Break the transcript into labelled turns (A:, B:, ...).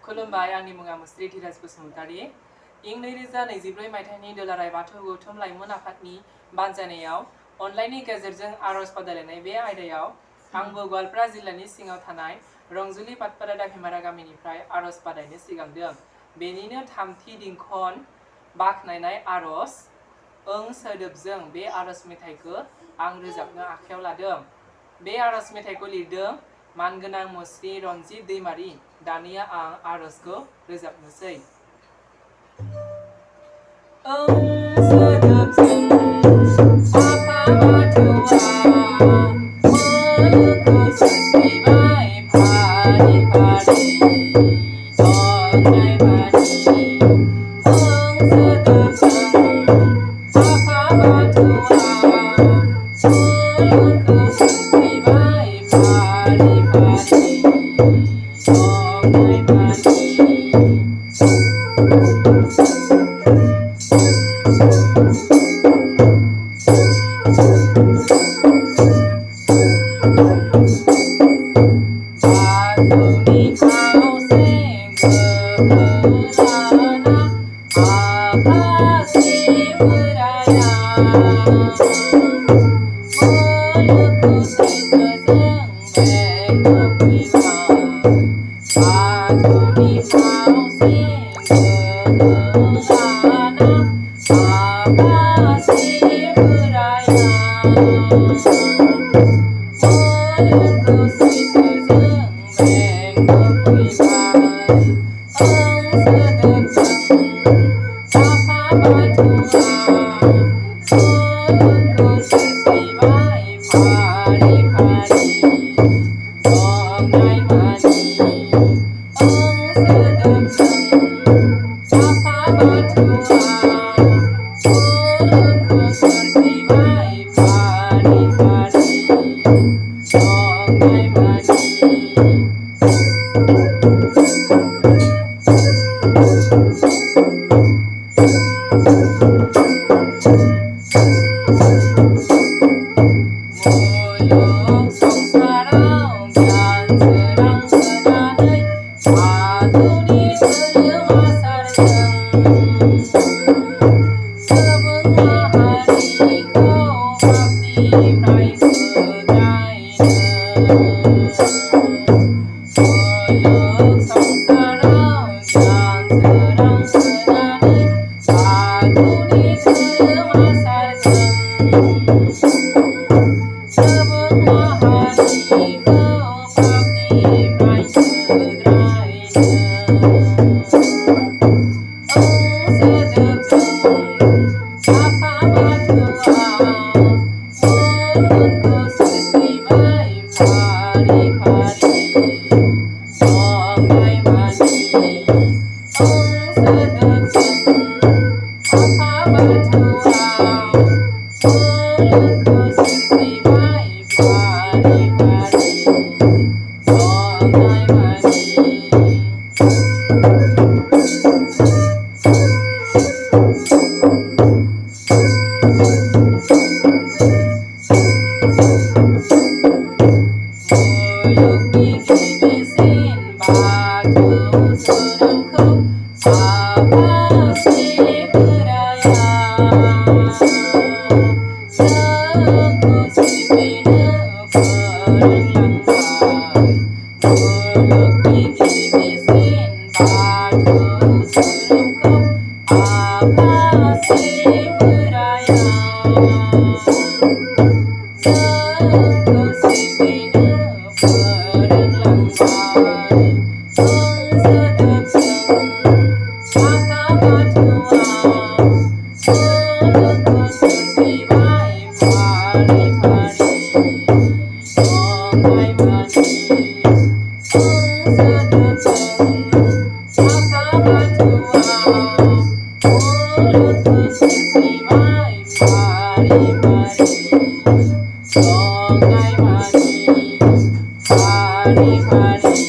A: खुलुमबाय आंनि मुङा मुस्रि धीराज बसुमतारी इं 2024 मायथाइनि दुलाराय बाथौ गौथुम लाइमोन आफादनि बानजायनायाव अनलाइननि गेजेरजों आरज बादायलायनाय बे आयदायाव आंबो गवालपारा जिल्लानि सिङाव थानाय रंजुली पाटपारा दाभिमारा गामिनिफ्राय आरज बादायनो सिगांदों। बेनिनो थामथि दिंखन बाखनायनाय आरज ओं सोदोबजों बे आरज मेथाइखौ आं रोजाबनो आखायाव लादों। बे आरज मेथाइखौ लिरदों मानगोनां मुस्रि रनजित दैमारी। दानिया आं आरजखौ रोजाबनोसै। ओं सोदोबजों आफा बाथौआ मुलुगखौ सोरजिबाय फारि फारि दंनायबादि। ओं सोदोबजों आफा बाथौआ मुलुगखौ सोरजिबाय फारि फारि दंनायबादि। बाथौनि खावसे गोबोराना आफा शिवराया मुलुगखौ सैथोजों बेंनो फैबाय। बाथौनि खावसे गोबोराना आफा शिवराया मुलुगखौ सैथोजों बेंनो फैबाय। ओं सोदोबजों आफा बाथौआ मुलुगखौ सोरजिबाय फारि फारि दंनायबादि। ओं सोदोबजों आफा बाथौआ मुलुगखौ सोरजिबाय फारि फारि दंनायबादि। मुलुग संसाराव गियान सोरां होनानै बाथौनि धोरोमा सारदों। सुबुं माहारिखौ पापनिफ्राय फोदायनो। मुलुग संसाराव गियान सोरां होनानै बाथौनि धोरोमा सारदों। सुबुं माहारिखौ पापनिफ्राय फोदायनो। ओं सोदोबजों आफा बाथौआ मुलुगखौ सोरजिबाय फारि फारि दंनायबादि। ओं सोदोबजों आफा बाथौआ मुलुगखौ सोरजिबाय फारि फारि दंनायबादि। मुलुगनि गिबिसिन बाथौ धोरोमखौ आफा शिवराया जोंखौ सिबिनो फोरोंलांबाय। मुलुगनि गिबिसिन बाथौ धोरोमखौ आफा शिवराया जोंखौ सिबिनो फोरोंलांबाय। ओं सोदोबजों आफा बाथौआ मुलुगखौ सोरजिबाय फारि फारि दंनायबादि। ओं सोदोबजों आफा बाथौआ मुलुगखौ सोरजिबाय फारि फारि दंनायबादि फारि फारि